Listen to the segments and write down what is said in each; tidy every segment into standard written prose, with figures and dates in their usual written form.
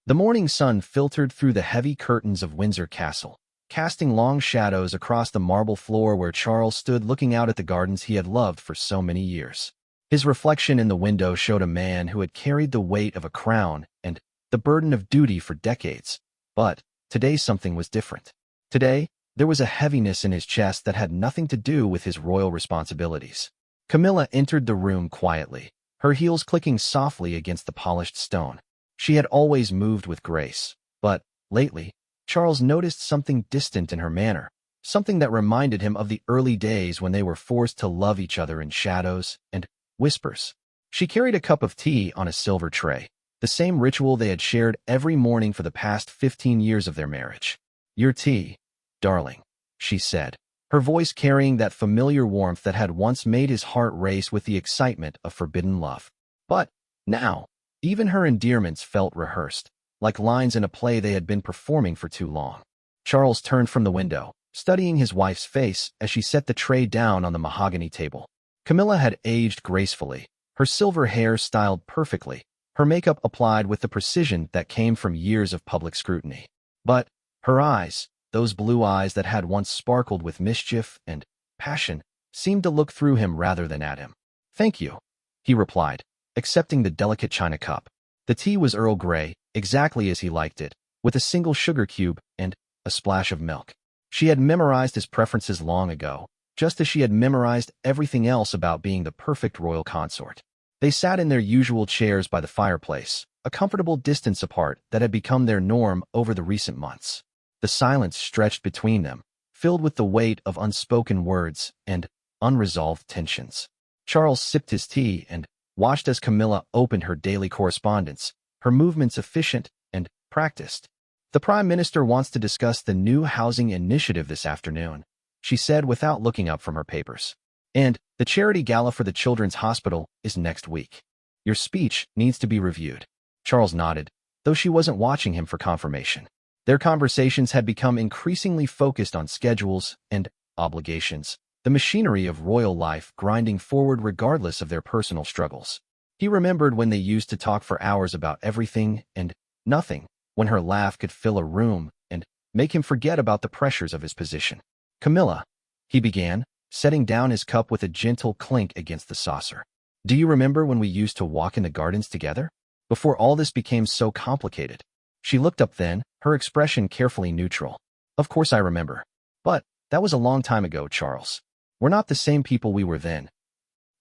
The morning sun filtered through the heavy curtains of Windsor Castle, casting long shadows across the marble floor where Charles stood looking out at the gardens he had loved for so many years. His reflection in the window showed a man who had carried the weight of a crown and the burden of duty for decades. But today something was different. Today, there was a heaviness in his chest that had nothing to do with his royal responsibilities. Camilla entered the room quietly, her heels clicking softly against the polished stone. She had always moved with grace, but lately, Charles noticed something distant in her manner, something that reminded him of the early days when they were forced to love each other in shadows and whispers. She carried a cup of tea on a silver tray, the same ritual they had shared every morning for the past 15 years of their marriage. "Your tea, darling," she said, her voice carrying that familiar warmth that had once made his heart race with the excitement of forbidden love. But now, even her endearments felt rehearsed, like lines in a play they had been performing for too long. Charles turned from the window, studying his wife's face as she set the tray down on the mahogany table. Camilla had aged gracefully, her silver hair styled perfectly, her makeup applied with the precision that came from years of public scrutiny. But her eyes, those blue eyes that had once sparkled with mischief and passion, seemed to look through him rather than at him. "Thank you," he replied, accepting the delicate china cup. The tea was Earl Grey, exactly as he liked it, with a single sugar cube and a splash of milk. She had memorized his preferences long ago, just as she had memorized everything else about being the perfect royal consort. They sat in their usual chairs by the fireplace, a comfortable distance apart that had become their norm over the recent months. The silence stretched between them, filled with the weight of unspoken words and unresolved tensions. Charles sipped his tea and watched as Camilla opened her daily correspondence, her movements efficient and practiced. "The Prime Minister wants to discuss the new housing initiative this afternoon," she said without looking up from her papers. "And the charity gala for the Children's Hospital is next week. Your speech needs to be reviewed." Charles nodded, though she wasn't watching him for confirmation. Their conversations had become increasingly focused on schedules and obligations, the machinery of royal life grinding forward regardless of their personal struggles. He remembered when they used to talk for hours about everything and nothing, when her laugh could fill a room and make him forget about the pressures of his position. "Camilla," he began, setting down his cup with a gentle clink against the saucer. "Do you remember when we used to walk in the gardens together? Before all this became so complicated." She looked up then, her expression carefully neutral. "Of course I remember. But that was a long time ago, Charles. We're not the same people we were then."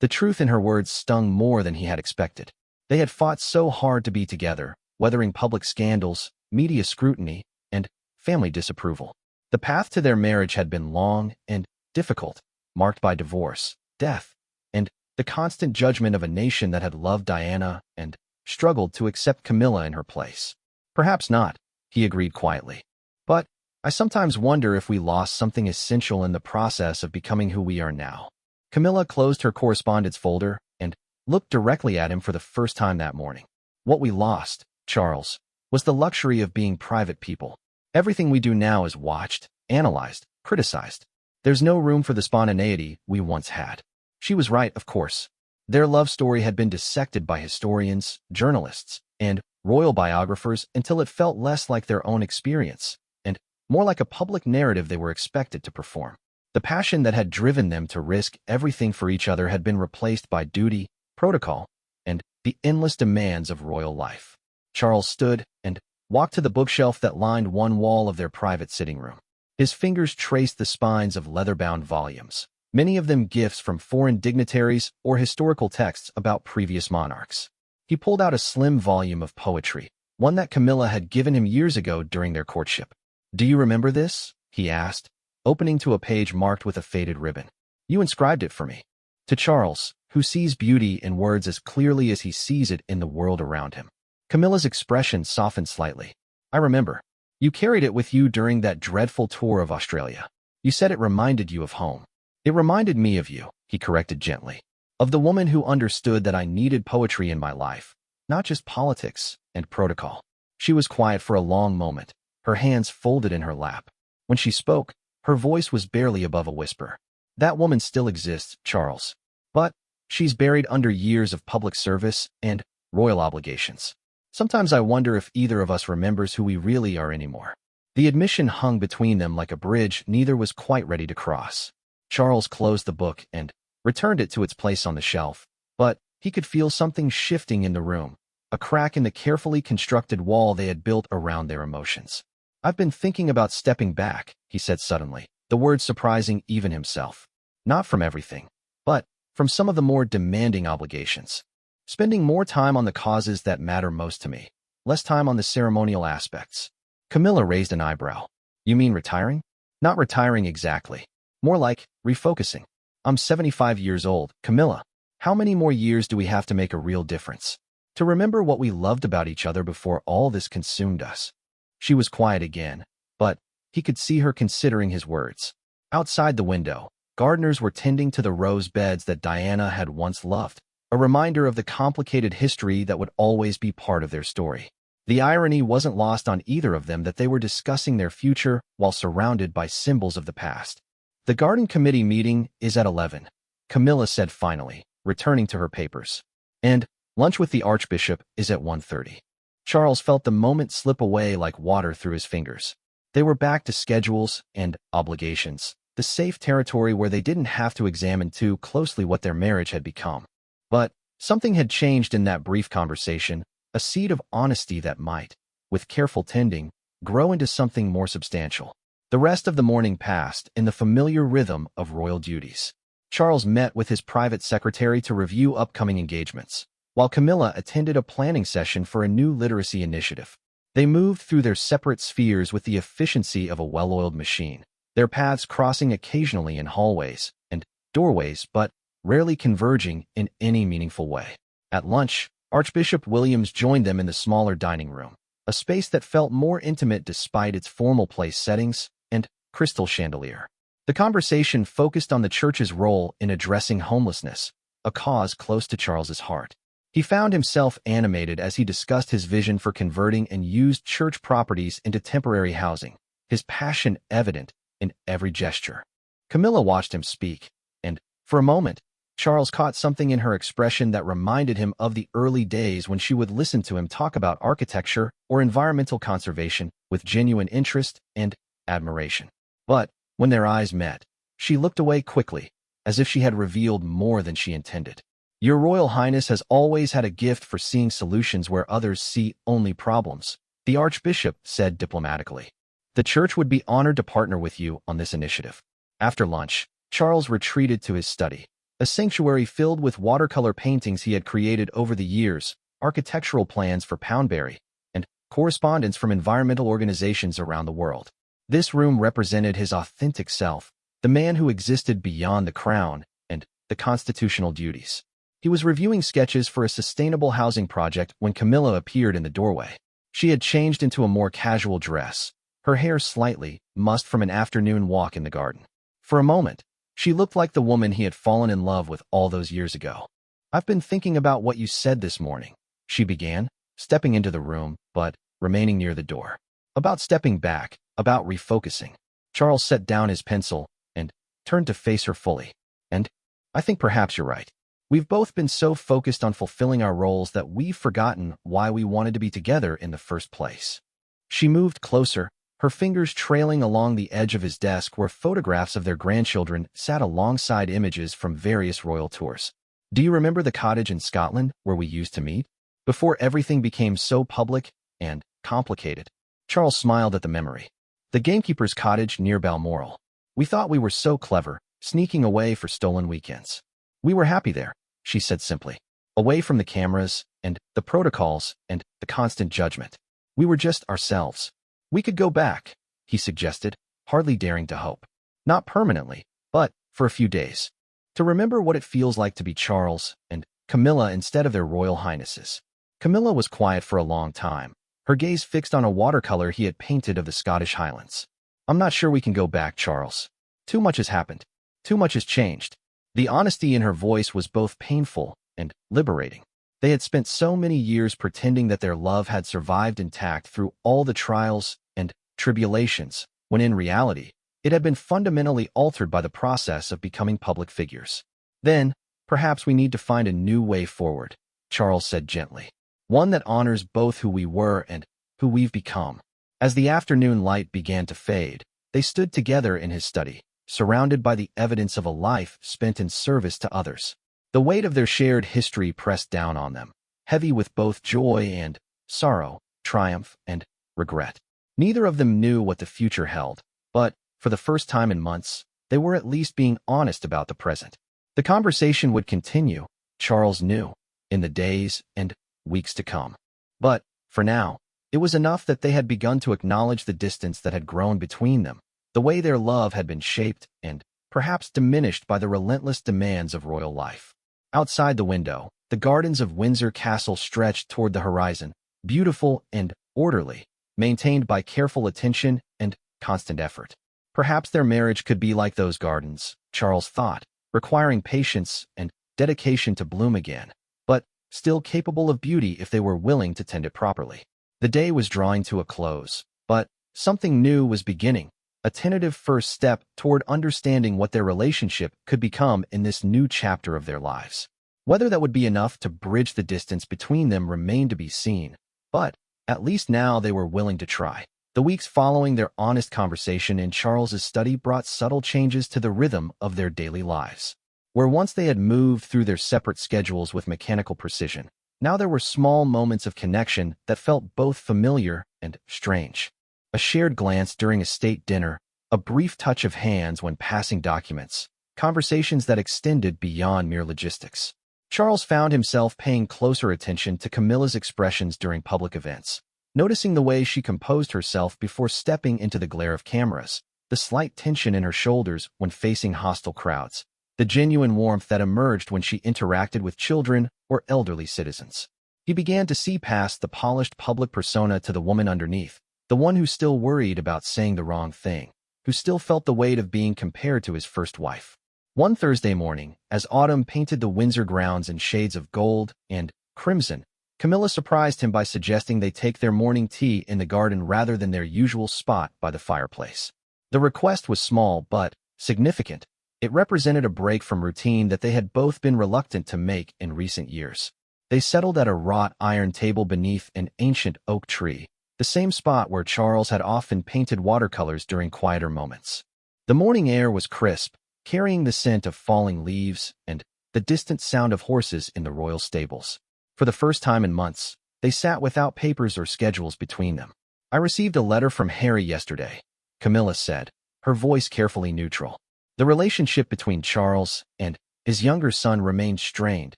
The truth in her words stung more than he had expected. They had fought so hard to be together, weathering public scandals, media scrutiny, and family disapproval. The path to their marriage had been long and difficult, marked by divorce, death, and the constant judgment of a nation that had loved Diana and struggled to accept Camilla in her place. "Perhaps not," he agreed quietly. "But I sometimes wonder if we lost something essential in the process of becoming who we are now." Camilla closed her correspondence folder and looked directly at him for the first time that morning. "What we lost, Charles, was the luxury of being private people. Everything we do now is watched, analyzed, criticized. There's no room for the spontaneity we once had." She was right, of course. Their love story had been dissected by historians, journalists, and royal biographers until it felt less like their own experience, and more like a public narrative they were expected to perform. The passion that had driven them to risk everything for each other had been replaced by duty, protocol, and the endless demands of royal life. Charles stood and walked to the bookshelf that lined one wall of their private sitting room. His fingers traced the spines of leather-bound volumes, many of them gifts from foreign dignitaries or historical texts about previous monarchs. He pulled out a slim volume of poetry, one that Camilla had given him years ago during their courtship. "Do you remember this?" he asked, opening to a page marked with a faded ribbon. "You inscribed it for me." To Charles, who sees beauty in words as clearly as he sees it in the world around him. Camilla's expression softened slightly. "I remember. You carried it with you during that dreadful tour of Australia. You said it reminded you of home." "It reminded me of you," he corrected gently. "Of the woman who understood that I needed poetry in my life, not just politics and protocol." She was quiet for a long moment, her hands folded in her lap. When she spoke, her voice was barely above a whisper. "That woman still exists, Charles. But she's buried under years of public service and royal obligations. Sometimes I wonder if either of us remembers who we really are anymore. The admission hung between them like a bridge neither was quite ready to cross. Charles closed the book and returned it to its place on the shelf, but he could feel something shifting in the room, a crack in the carefully constructed wall they had built around their emotions. "I've been thinking about stepping back," he said suddenly, the word surprising even himself. "Not from everything, but from some of the more demanding obligations. Spending more time on the causes that matter most to me, less time on the ceremonial aspects." Camilla raised an eyebrow. "You mean retiring?" "Not retiring exactly. More like refocusing. I'm 75 years old, Camilla. How many more years do we have to make a real difference? To remember what we loved about each other before all this consumed us." She was quiet again, but he could see her considering his words. Outside the window, gardeners were tending to the rose beds that Diana had once loved, a reminder of the complicated history that would always be part of their story. The irony wasn't lost on either of them that they were discussing their future while surrounded by symbols of the past. "The garden committee meeting is at 11, Camilla said finally, returning to her papers. "And lunch with the Archbishop is at 1:30. Charles felt the moment slip away like water through his fingers. They were back to schedules and obligations, the safe territory where they didn't have to examine too closely what their marriage had become. But something had changed in that brief conversation, a seed of honesty that might, with careful tending, grow into something more substantial. The rest of the morning passed in the familiar rhythm of royal duties. Charles met with his private secretary to review upcoming engagements, while Camilla attended a planning session for a new literacy initiative. They moved through their separate spheres with the efficiency of a well-oiled machine, their paths crossing occasionally in hallways and doorways but rarely converging in any meaningful way. At lunch, Archbishop Williams joined them in the smaller dining room, a space that felt more intimate despite its formal place settings and crystal chandelier. The conversation focused on the church's role in addressing homelessness, a cause close to Charles's heart. He found himself animated as he discussed his vision for converting and used church properties into temporary housing, his passion evident in every gesture. Camilla watched him speak, and, for a moment, Charles caught something in her expression that reminded him of the early days when she would listen to him talk about architecture or environmental conservation with genuine interest and admiration. But when their eyes met, she looked away quickly, as if she had revealed more than she intended. "Your Royal Highness has always had a gift for seeing solutions where others see only problems," the Archbishop said diplomatically. "The Church would be honored to partner with you on this initiative." After lunch, Charles retreated to his study, a sanctuary filled with watercolor paintings he had created over the years, architectural plans for Poundbury, and correspondence from environmental organizations around the world. This room represented his authentic self, the man who existed beyond the crown and the constitutional duties. He was reviewing sketches for a sustainable housing project when Camilla appeared in the doorway. She had changed into a more casual dress, her hair slightly mussed from an afternoon walk in the garden. For a moment, she looked like the woman he had fallen in love with all those years ago. "I've been thinking about what you said this morning," she began, stepping into the room, but remaining near the door. "About stepping back, about refocusing." Charles set down his pencil and turned to face her fully. "And I think perhaps you're right. We've both been so focused on fulfilling our roles that we've forgotten why we wanted to be together in the first place." She moved closer, her fingers trailing along the edge of his desk where photographs of their grandchildren sat alongside images from various royal tours. "Do you remember the cottage in Scotland where we used to meet? Before everything became so public and complicated." Charles smiled at the memory. "The gamekeeper's cottage near Balmoral. We thought we were so clever, sneaking away for stolen weekends. We were happy there," she said simply. "Away from the cameras and the protocols and the constant judgment. We were just ourselves." "We could go back," he suggested, hardly daring to hope. "Not permanently, but for a few days. To remember what it feels like to be Charles and Camilla instead of their royal highnesses." Camilla was quiet for a long time, her gaze fixed on a watercolor he had painted of the Scottish Highlands. "I'm not sure we can go back, Charles. Too much has happened. Too much has changed." The honesty in her voice was both painful and liberating. They had spent so many years pretending that their love had survived intact through all the trials and tribulations, when in reality, it had been fundamentally altered by the process of becoming public figures. "Then, perhaps we need to find a new way forward," Charles said gently. one that honors both who we were and who we've become. As the afternoon light began to fade, they stood together in his study, surrounded by the evidence of a life spent in service to others. The weight of their shared history pressed down on them, heavy with both joy and sorrow, triumph and regret. Neither of them knew what the future held, but, for the first time in months, they were at least being honest about the present. The conversation would continue, Charles knew, in the days and weeks to come. But, for now, it was enough that they had begun to acknowledge the distance that had grown between them, the way their love had been shaped and, perhaps, diminished by the relentless demands of royal life. Outside the window, the gardens of Windsor Castle stretched toward the horizon, beautiful and orderly, maintained by careful attention and constant effort. Perhaps their marriage could be like those gardens, Charles thought, requiring patience and dedication to bloom again, but still capable of beauty if they were willing to tend it properly. The day was drawing to a close, but something new was beginning, a tentative first step toward understanding what their relationship could become in this new chapter of their lives. Whether that would be enough to bridge the distance between them remained to be seen, but at least now they were willing to try. The weeks following their honest conversation in Charles's study brought subtle changes to the rhythm of their daily lives. Where once they had moved through their separate schedules with mechanical precision, now there were small moments of connection that felt both familiar and strange. A shared glance during a state dinner, a brief touch of hands when passing documents, conversations that extended beyond mere logistics. Charles found himself paying closer attention to Camilla's expressions during public events, noticing the way she composed herself before stepping into the glare of cameras, the slight tension in her shoulders when facing hostile crowds, the genuine warmth that emerged when she interacted with children or elderly citizens. He began to see past the polished public persona to the woman underneath, the one who still worried about saying the wrong thing, who still felt the weight of being compared to his first wife. One Thursday morning, as autumn painted the Windsor grounds in shades of gold and crimson, Camilla surprised him by suggesting they take their morning tea in the garden rather than their usual spot by the fireplace. The request was small but significant. It represented a break from routine that they had both been reluctant to make in recent years. They settled at a wrought iron table beneath an ancient oak tree, the same spot where Charles had often painted watercolors during quieter moments. The morning air was crisp, carrying the scent of falling leaves and the distant sound of horses in the royal stables. For the first time in months, they sat without papers or schedules between them. "I received a letter from Harry yesterday," Camilla said, her voice carefully neutral. The relationship between Charles and his younger son remained strained,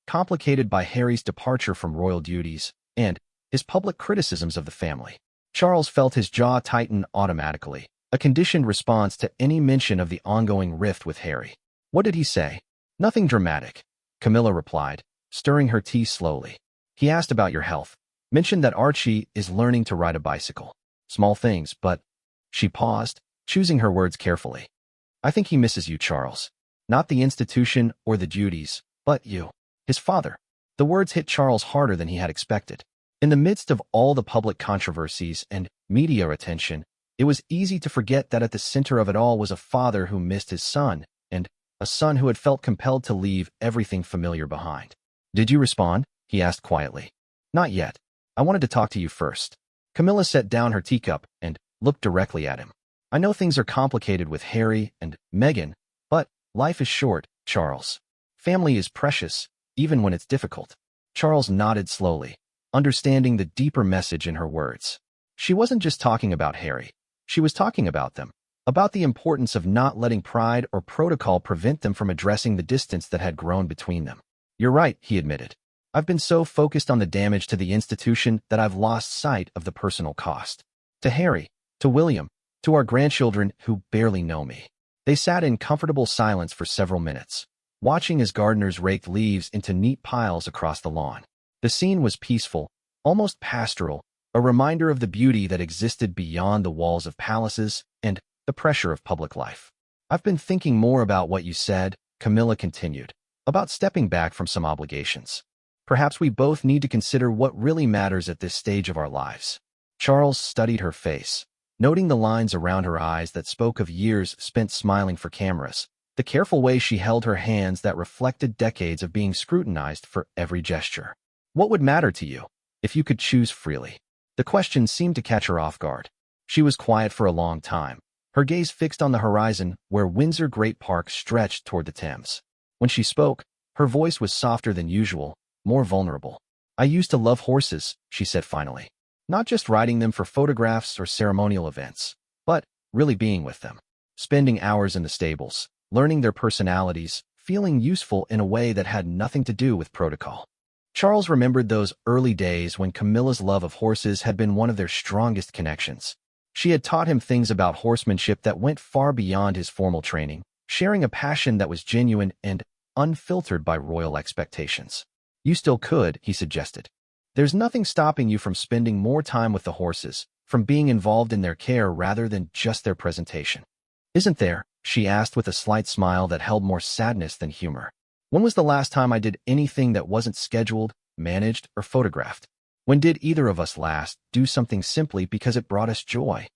complicated by Harry's departure from royal duties and his public criticisms of the family. Charles felt his jaw tighten automatically, a conditioned response to any mention of the ongoing rift with Harry. "What did he say?" "Nothing dramatic," Camilla replied, stirring her tea slowly. "He asked about your health, mentioned that Archie is learning to ride a bicycle. Small things, but—" She paused, choosing her words carefully. "I think he misses you, Charles. Not the institution or the duties, but you, his father." The words hit Charles harder than he had expected. In the midst of all the public controversies and media attention, it was easy to forget that at the center of it all was a father who missed his son, and a son who had felt compelled to leave everything familiar behind. "Did you respond?" he asked quietly. "Not yet. I wanted to talk to you first." Camilla set down her teacup and looked directly at him. "I know things are complicated with Harry and Meghan, but life is short, Charles. Family is precious, even when it's difficult." Charles nodded slowly, understanding the deeper message in her words. She wasn't just talking about Harry. She was talking about them, about the importance of not letting pride or protocol prevent them from addressing the distance that had grown between them. "You're right," he admitted. "I've been so focused on the damage to the institution that I've lost sight of the personal cost. To Harry, to William, to our grandchildren who barely know me." They sat in comfortable silence for several minutes, watching as gardeners raked leaves into neat piles across the lawn. The scene was peaceful, almost pastoral, a reminder of the beauty that existed beyond the walls of palaces and the pressure of public life. "I've been thinking more about what you said," Camilla continued, "about stepping back from some obligations. Perhaps we both need to consider what really matters at this stage of our lives." Charles studied her face, noting the lines around her eyes that spoke of years spent smiling for cameras, the careful way she held her hands that reflected decades of being scrutinized for every gesture. "What would matter to you?" If you could choose freely. The question seemed to catch her off guard. She was quiet for a long time, her gaze fixed on the horizon where Windsor Great Park stretched toward the Thames. When she spoke, her voice was softer than usual, more vulnerable. I used to love horses, she said finally. Not just riding them for photographs or ceremonial events, but really being with them. Spending hours in the stables, learning their personalities, feeling useful in a way that had nothing to do with protocol. Charles remembered those early days when Camilla's love of horses had been one of their strongest connections. She had taught him things about horsemanship that went far beyond his formal training, sharing a passion that was genuine and unfiltered by royal expectations. You still could, he suggested. There's nothing stopping you from spending more time with the horses, from being involved in their care rather than just their presentation. Isn't there? She asked with a slight smile that held more sadness than humor. When was the last time I did anything that wasn't scheduled, managed, or photographed? When did either of us last do something simply because it brought us joy?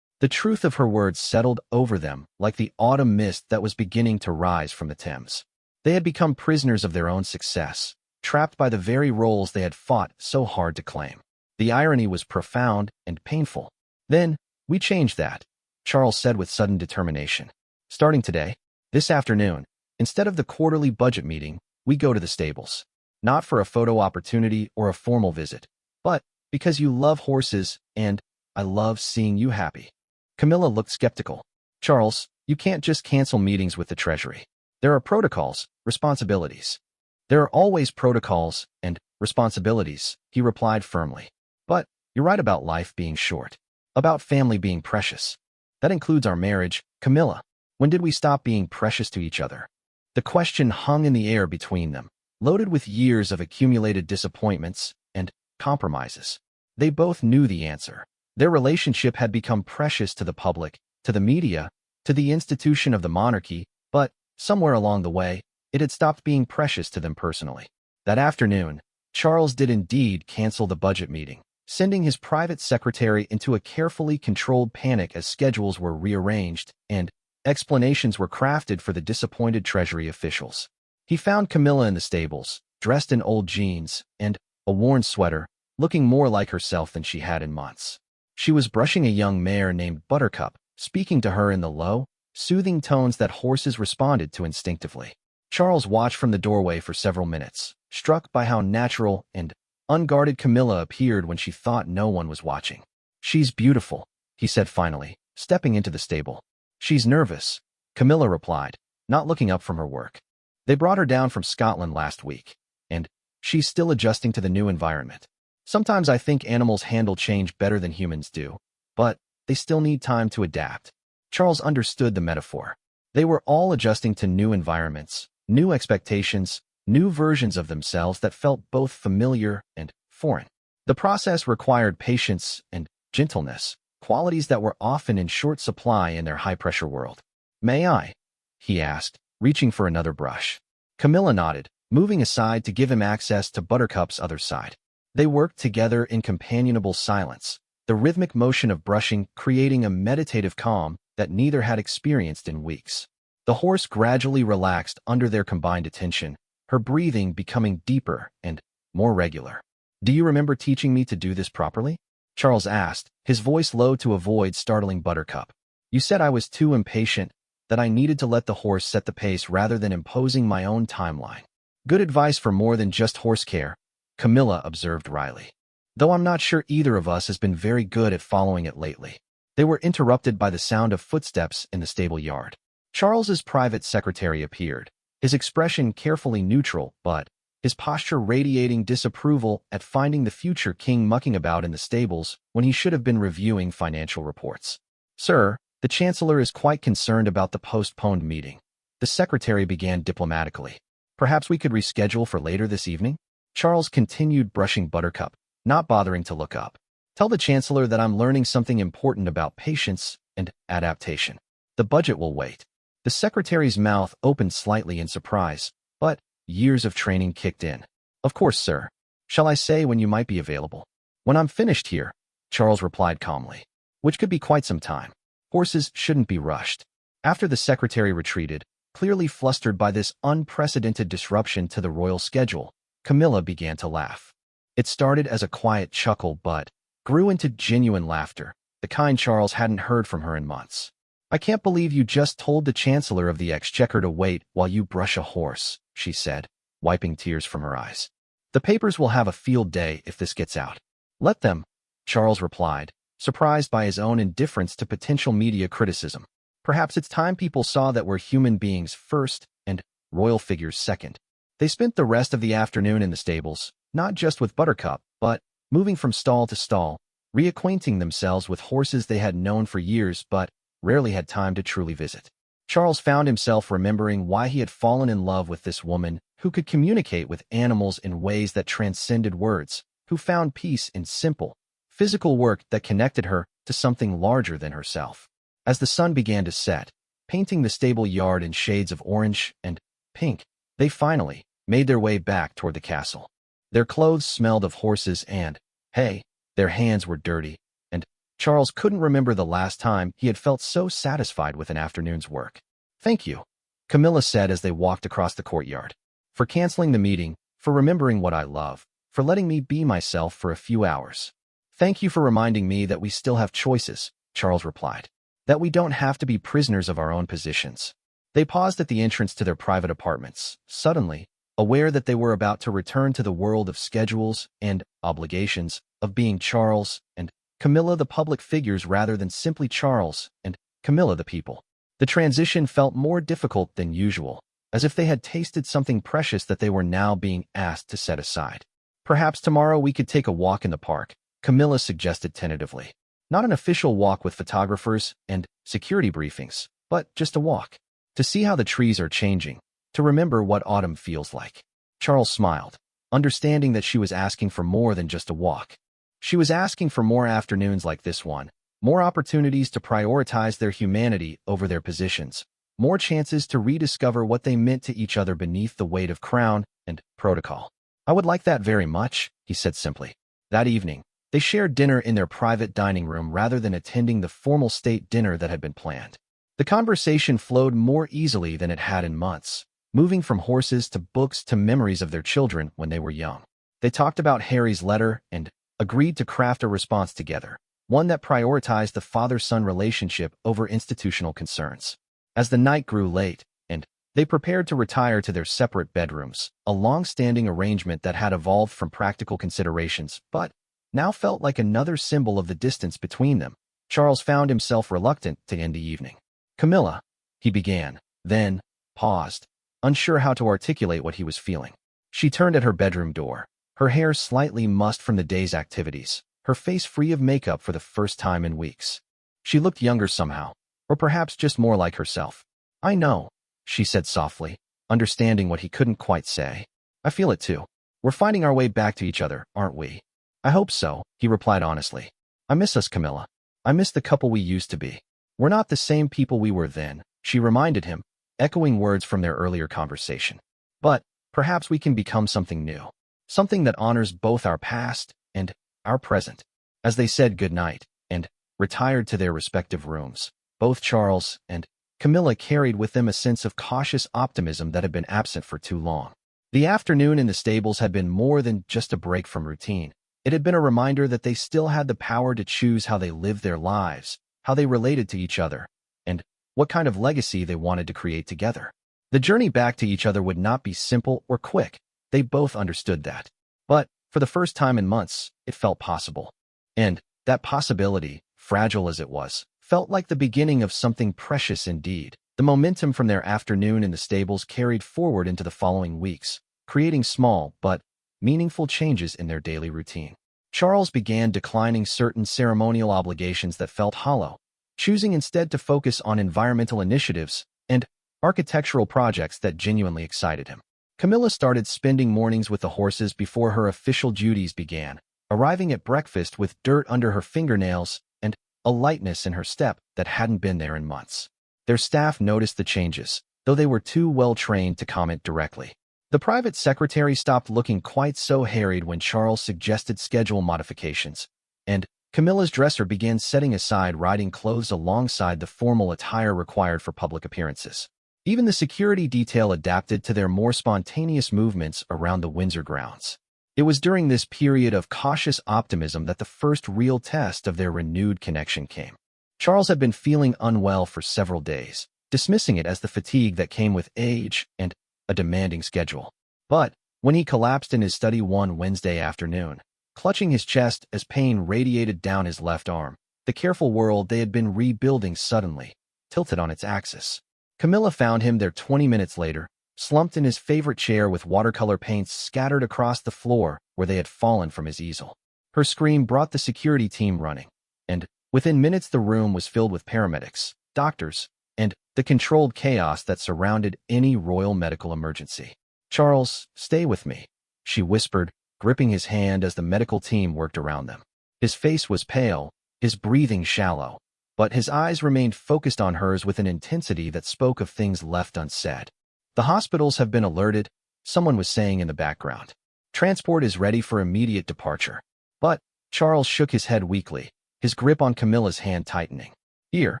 The truth of her words settled over them like the autumn mist that was beginning to rise from the Thames. They had become prisoners of their own success, trapped by the very roles they had fought so hard to claim. The irony was profound and painful. Then, we changed that, Charles said with sudden determination. Starting today, this afternoon, instead of the quarterly budget meeting, we go to the stables. Not for a photo opportunity or a formal visit, but because you love horses and I love seeing you happy. Camilla looked skeptical. Charles, you can't just cancel meetings with the Treasury. There are protocols, responsibilities. There are always protocols and responsibilities, he replied firmly. But you're right about life being short, about family being precious. That includes our marriage, Camilla. When did we stop being precious to each other? The question hung in the air between them, loaded with years of accumulated disappointments and compromises. They both knew the answer. Their relationship had become precious to the public, to the media, to the institution of the monarchy, but somewhere along the way, it had stopped being precious to them personally. That afternoon, Charles did indeed cancel the budget meeting, sending his private secretary into a carefully controlled panic as schedules were rearranged and explanations were crafted for the disappointed Treasury officials. He found Camilla in the stables, dressed in old jeans and a worn sweater, looking more like herself than she had in months. She was brushing a young mare named Buttercup, speaking to her in the low, soothing tones that horses responded to instinctively. Charles watched from the doorway for several minutes, struck by how natural and unguarded Camilla appeared when she thought no one was watching. She's beautiful, he said finally, stepping into the stable. She's nervous, Camilla replied, not looking up from her work. They brought her down from Scotland last week, and she's still adjusting to the new environment. Sometimes I think animals handle change better than humans do, but they still need time to adapt. Charles understood the metaphor. They were all adjusting to new environments, new expectations, new versions of themselves that felt both familiar and foreign. The process required patience and gentleness, qualities that were often in short supply in their high-pressure world. May I? He asked, reaching for another brush. Camilla nodded, moving aside to give him access to Buttercup's other side. They worked together in companionable silence, the rhythmic motion of brushing creating a meditative calm that neither had experienced in weeks. The horse gradually relaxed under their combined attention, her breathing becoming deeper and more regular. Do you remember teaching me to do this properly? Charles asked, his voice low to avoid startling Buttercup. You said I was too impatient, that I needed to let the horse set the pace rather than imposing my own timeline. Good advice for more than just horse care, Camilla observed wryly. Though I'm not sure either of us has been very good at following it lately. They were interrupted by the sound of footsteps in the stable yard. Charles's private secretary appeared, his expression carefully neutral, but his posture radiating disapproval at finding the future king mucking about in the stables when he should have been reviewing financial reports. Sir, the Chancellor is quite concerned about the postponed meeting. The secretary began diplomatically. Perhaps we could reschedule for later this evening? Charles continued brushing Buttercup, not bothering to look up. Tell the Chancellor that I'm learning something important about patience and adaptation. The budget will wait. The secretary's mouth opened slightly in surprise, but years of training kicked in. Of course, sir. Shall I say when you might be available? When I'm finished here, Charles replied calmly, which could be quite some time. Horses shouldn't be rushed. After the secretary retreated, clearly flustered by this unprecedented disruption to the royal schedule, Camilla began to laugh. It started as a quiet chuckle but grew into genuine laughter, the kind Charles hadn't heard from her in months. "I can't believe you just told the Chancellor of the Exchequer to wait while you brush a horse," she said, wiping tears from her eyes. "The papers will have a field day if this gets out." "Let them," Charles replied, surprised by his own indifference to potential media criticism. "Perhaps it's time people saw that we're human beings first and royal figures second." They spent the rest of the afternoon in the stables, not just with Buttercup, but moving from stall to stall, reacquainting themselves with horses they had known for years but rarely had time to truly visit. Charles found himself remembering why he had fallen in love with this woman who could communicate with animals in ways that transcended words, who found peace in simple, physical work that connected her to something larger than herself. As the sun began to set, painting the stable yard in shades of orange and pink, they finally made their way back toward the castle. Their clothes smelled of horses and hay, their hands were dirty, and Charles couldn't remember the last time he had felt so satisfied with an afternoon's work. "Thank you," Camilla said as they walked across the courtyard. "For canceling the meeting, for remembering what I love, for letting me be myself for a few hours." "Thank you for reminding me that we still have choices," Charles replied. "That we don't have to be prisoners of our own positions." They paused at the entrance to their private apartments, suddenly aware that they were about to return to the world of schedules and obligations, of being Charles and Camilla the public figures rather than simply Charles and Camilla the people. The transition felt more difficult than usual, as if they had tasted something precious that they were now being asked to set aside. "Perhaps tomorrow we could take a walk in the park," Camilla suggested tentatively. "Not an official walk with photographers and security briefings, but just a walk. To see how the trees are changing, to remember what autumn feels like." Charles smiled, understanding that she was asking for more than just a walk. She was asking for more afternoons like this one, more opportunities to prioritize their humanity over their positions, more chances to rediscover what they meant to each other beneath the weight of crown and protocol. "I would like that very much," he said simply. That evening, they shared dinner in their private dining room rather than attending the formal state dinner that had been planned. The conversation flowed more easily than it had in months, moving from horses to books to memories of their children when they were young. They talked about Harry's letter and agreed to craft a response together, one that prioritized the father-son relationship over institutional concerns. As the night grew late, and they prepared to retire to their separate bedrooms, a long-standing arrangement that had evolved from practical considerations, but now felt like another symbol of the distance between them, Charles found himself reluctant to end the evening. "Camilla," he began, then paused, unsure how to articulate what he was feeling. She turned at her bedroom door, her hair slightly mussed from the day's activities, her face free of makeup for the first time in weeks. She looked younger somehow, or perhaps just more like herself. "I know," she said softly, understanding what he couldn't quite say. "I feel it too. We're finding our way back to each other, aren't we?" "I hope so," he replied honestly. "I miss us, Camilla. I miss the couple we used to be." "We're not the same people we were then," she reminded him, echoing words from their earlier conversation. "But perhaps we can become something new, something that honors both our past and our present." As they said goodnight and retired to their respective rooms, both Charles and Camilla carried with them a sense of cautious optimism that had been absent for too long. The afternoon in the stables had been more than just a break from routine. It had been a reminder that they still had the power to choose how they lived their lives, how they related to each other, and what kind of legacy they wanted to create together. The journey back to each other would not be simple or quick. They both understood that. But for the first time in months, it felt possible. And that possibility, fragile as it was, felt like the beginning of something precious indeed. The momentum from their afternoon in the stables carried forward into the following weeks, creating small but meaningful changes in their daily routine. Charles began declining certain ceremonial obligations that felt hollow, choosing instead to focus on environmental initiatives and architectural projects that genuinely excited him. Camilla started spending mornings with the horses before her official duties began, arriving at breakfast with dirt under her fingernails and a lightness in her step that hadn't been there in months. Their staff noticed the changes, though they were too well trained to comment directly. The private secretary stopped looking quite so harried when Charles suggested schedule modifications, and Camilla's dresser began setting aside riding clothes alongside the formal attire required for public appearances. Even the security detail adapted to their more spontaneous movements around the Windsor grounds. It was during this period of cautious optimism that the first real test of their renewed connection came. Charles had been feeling unwell for several days, dismissing it as the fatigue that came with age and a demanding schedule. But when he collapsed in his study one Wednesday afternoon, clutching his chest as pain radiated down his left arm, the careful world they had been rebuilding suddenly tilted on its axis. Camilla found him there 20 minutes later, slumped in his favorite chair with watercolor paints scattered across the floor where they had fallen from his easel. Her scream brought the security team running, and within minutes the room was filled with paramedics, doctors, and the controlled chaos that surrounded any royal medical emergency. "Charles, stay with me," she whispered, gripping his hand as the medical team worked around them. His face was pale, his breathing shallow, but his eyes remained focused on hers with an intensity that spoke of things left unsaid. "The hospitals have been alerted," someone was saying in the background. "Transport is ready for immediate departure." But Charles shook his head weakly, his grip on Camilla's hand tightening. "Here,"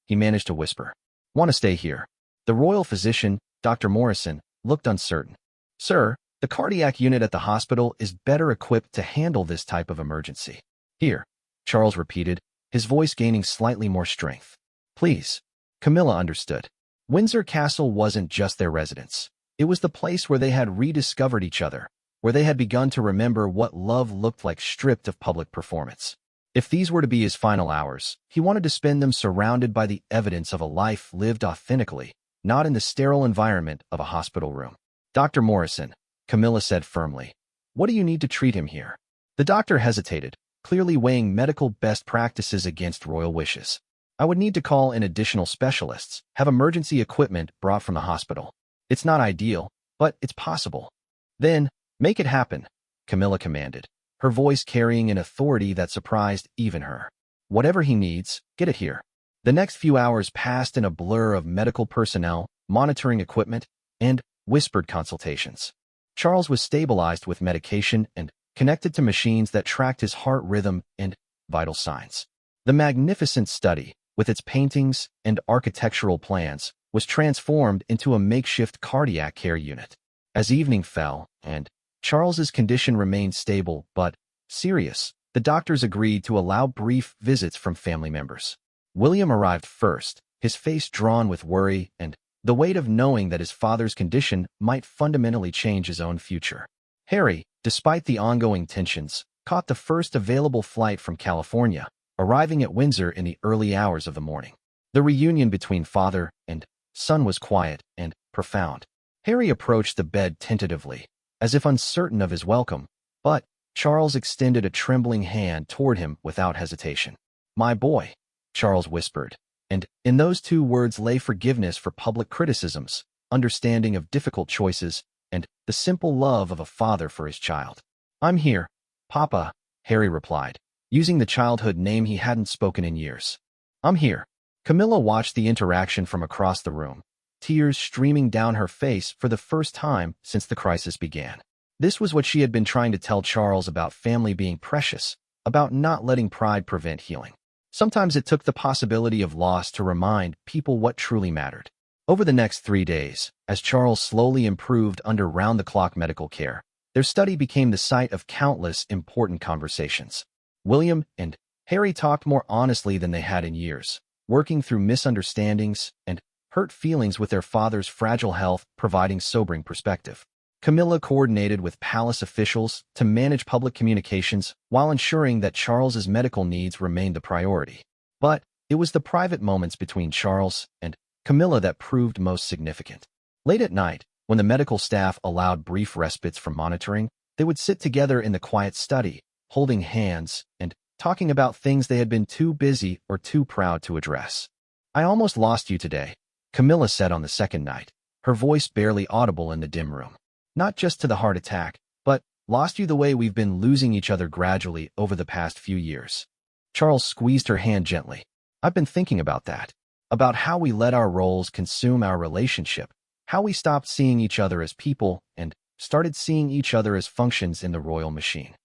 he managed to whisper. "Want to stay here." The royal physician, Dr. Morrison, looked uncertain. "Sir, the cardiac unit at the hospital is better equipped to handle this type of emergency." "Here," Charles repeated, his voice gaining slightly more strength. "Please." Camilla understood. Windsor Castle wasn't just their residence. It was the place where they had rediscovered each other, where they had begun to remember what love looked like stripped of public performance. If these were to be his final hours, he wanted to spend them surrounded by the evidence of a life lived authentically, not in the sterile environment of a hospital room. "Dr. Morrison," Camilla said firmly, "what do you need to treat him here?" The doctor hesitated, clearly weighing medical best practices against royal wishes. "I would need to call in additional specialists, have emergency equipment brought from the hospital. It's not ideal, but it's possible." "Then, make it happen," Camilla commanded, her voice carrying an authority that surprised even her. "Whatever he needs, get it here." The next few hours passed in a blur of medical personnel, monitoring equipment, and whispered consultations. Charles was stabilized with medication and connected to machines that tracked his heart rhythm and vital signs. The magnificent study, with its paintings and architectural plans, was transformed into a makeshift cardiac care unit. As evening fell, and Charles's condition remained stable but serious, the doctors agreed to allow brief visits from family members. William arrived first, his face drawn with worry and the weight of knowing that his father's condition might fundamentally change his own future. Harry, despite the ongoing tensions, caught the first available flight from California, arriving at Windsor in the early hours of the morning. The reunion between father and son was quiet and profound. Harry approached the bed tentatively, as if uncertain of his welcome, but Charles extended a trembling hand toward him without hesitation. "My boy," Charles whispered, and in those two words lay forgiveness for public criticisms, understanding of difficult choices, and the simple love of a father for his child. "I'm here, Papa," Harry replied, using the childhood name he hadn't spoken in years. "I'm here." Camilla watched the interaction from across the room, tears streaming down her face for the first time since the crisis began. This was what she had been trying to tell Charles about family being precious, about not letting pride prevent healing. Sometimes it took the possibility of loss to remind people what truly mattered. Over the next 3 days, as Charles slowly improved under round-the-clock medical care, their study became the site of countless important conversations. William and Harry talked more honestly than they had in years, working through misunderstandings and hurt feelings with their father's fragile health, providing sobering perspective. Camilla coordinated with palace officials to manage public communications while ensuring that Charles's medical needs remained the priority. But it was the private moments between Charles and Camilla that proved most significant. Late at night, when the medical staff allowed brief respites from monitoring, they would sit together in the quiet study, holding hands and talking about things they had been too busy or too proud to address. "I almost lost you today," Camilla said on the second night, her voice barely audible in the dim room. "Not just to the heart attack, but lost you the way we've been losing each other gradually over the past few years." Charles squeezed her hand gently. "I've been thinking about that, about how we let our roles consume our relationship, how we stopped seeing each other as people and started seeing each other as functions in the royal machine."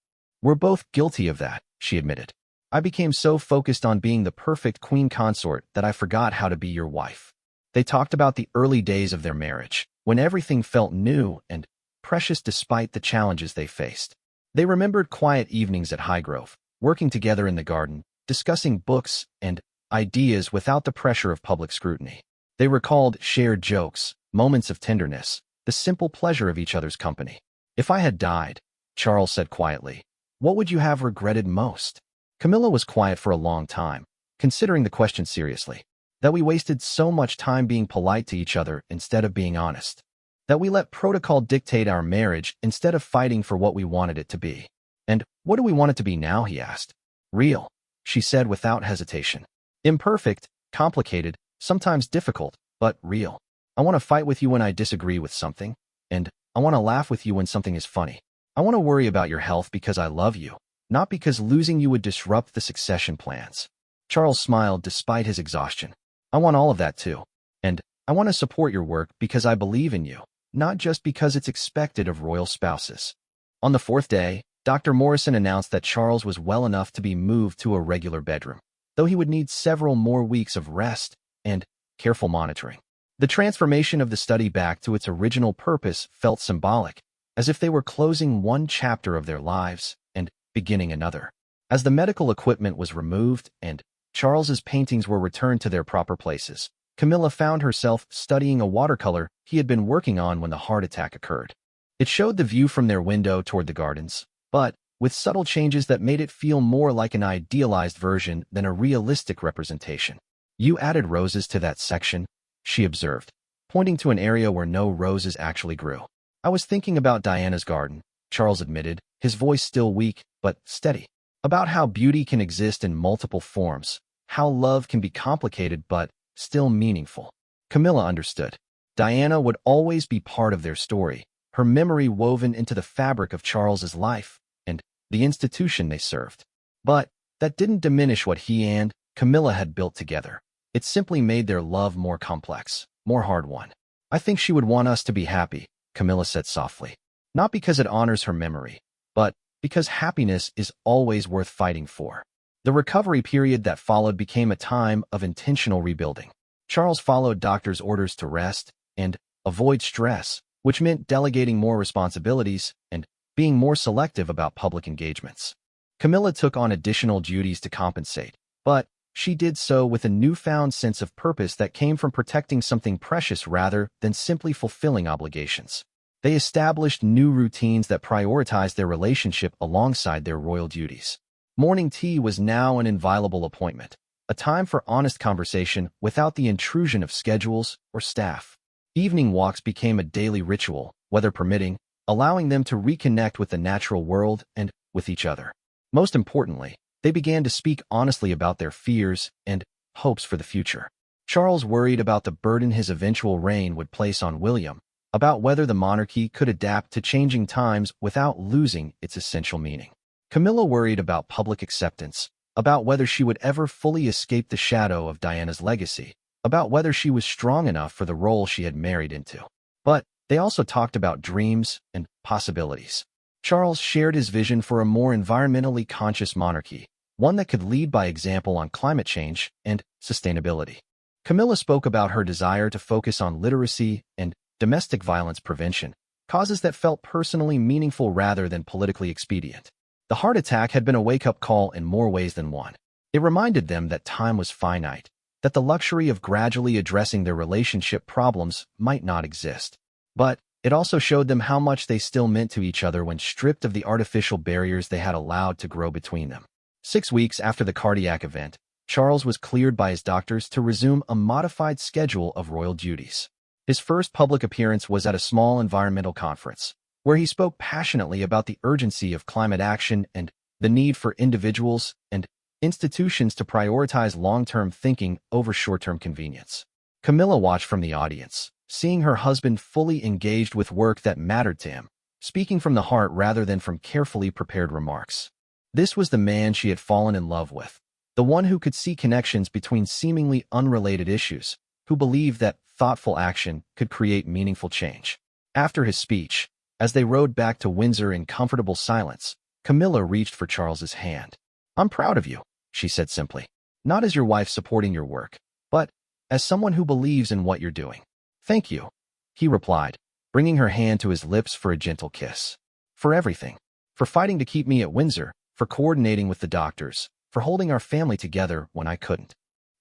"We're both guilty of that," she admitted. "I became so focused on being the perfect queen consort that I forgot how to be your wife." They talked about the early days of their marriage, when everything felt new and precious despite the challenges they faced. They remembered quiet evenings at Highgrove, working together in the garden, discussing books and ideas without the pressure of public scrutiny. They recalled shared jokes, moments of tenderness, the simple pleasure of each other's company. "If I had died," Charles said quietly, "what would you have regretted most?" Camilla was quiet for a long time, considering the question seriously. That we wasted so much time being polite to each other instead of being honest. That we let protocol dictate our marriage instead of fighting for what we wanted it to be. "And what do we want it to be now?" he asked. "Real," she said without hesitation. "Imperfect, complicated, sometimes difficult, but real. I want to fight with you when I disagree with something, and I want to laugh with you when something is funny. I want to worry about your health because I love you, not because losing you would disrupt the succession plans." Charles smiled despite his exhaustion. "I want all of that too. And I want to support your work because I believe in you, not just because it's expected of royal spouses." On the fourth day, Dr. Morrison announced that Charles was well enough to be moved to a regular bedroom, though he would need several more weeks of rest and careful monitoring. The transformation of the study back to its original purpose felt symbolic, as if they were closing one chapter of their lives and beginning another. As the medical equipment was removed and Charles's paintings were returned to their proper places, Camilla found herself studying a watercolor he had been working on when the heart attack occurred. It showed the view from their window toward the gardens, but with subtle changes that made it feel more like an idealized version than a realistic representation. "You added roses to that section," she observed, pointing to an area where no roses actually grew. "I was thinking about Diana's garden," Charles admitted, his voice still weak but steady. "About how beauty can exist in multiple forms, how love can be complicated but still meaningful." Camilla understood. Diana would always be part of their story, her memory woven into the fabric of Charles's life and the institution they served. But that didn't diminish what he and Camilla had built together. It simply made their love more complex, more hard-won. "I think she would want us to be happy," Camilla said softly. "Not because it honors her memory, but because happiness is always worth fighting for." The recovery period that followed became a time of intentional rebuilding. Charles followed doctors' orders to rest and avoid stress, which meant delegating more responsibilities and being more selective about public engagements. Camilla took on additional duties to compensate, but she did so with a newfound sense of purpose that came from protecting something precious rather than simply fulfilling obligations. They established new routines that prioritized their relationship alongside their royal duties. Morning tea was now an inviolable appointment, a time for honest conversation without the intrusion of schedules or staff. Evening walks became a daily ritual, weather permitting, allowing them to reconnect with the natural world and with each other. Most importantly, they began to speak honestly about their fears and hopes for the future. Charles worried about the burden his eventual reign would place on William, about whether the monarchy could adapt to changing times without losing its essential meaning. Camilla worried about public acceptance, about whether she would ever fully escape the shadow of Diana's legacy, about whether she was strong enough for the role she had married into. But they also talked about dreams and possibilities. Charles shared his vision for a more environmentally conscious monarchy, one that could lead by example on climate change and sustainability. Camilla spoke about her desire to focus on literacy and domestic violence prevention, causes that felt personally meaningful rather than politically expedient. The heart attack had been a wake-up call in more ways than one. It reminded them that time was finite, that the luxury of gradually addressing their relationship problems might not exist. But it also showed them how much they still meant to each other when stripped of the artificial barriers they had allowed to grow between them. 6 weeks after the cardiac event, Charles was cleared by his doctors to resume a modified schedule of royal duties. His first public appearance was at a small environmental conference, where he spoke passionately about the urgency of climate action and the need for individuals and institutions to prioritize long-term thinking over short-term convenience. Camilla watched from the audience, seeing her husband fully engaged with work that mattered to him, speaking from the heart rather than from carefully prepared remarks. This was the man she had fallen in love with, the one who could see connections between seemingly unrelated issues, who believed that thoughtful action could create meaningful change. After his speech, as they rode back to Windsor in comfortable silence, Camilla reached for Charles's hand. "I'm proud of you," she said simply. "Not as your wife supporting your work, but as someone who believes in what you're doing." "Thank you," he replied, bringing her hand to his lips for a gentle kiss. "For everything. for fighting to keep me at Windsor, for coordinating with the doctors, for holding our family together when I couldn't.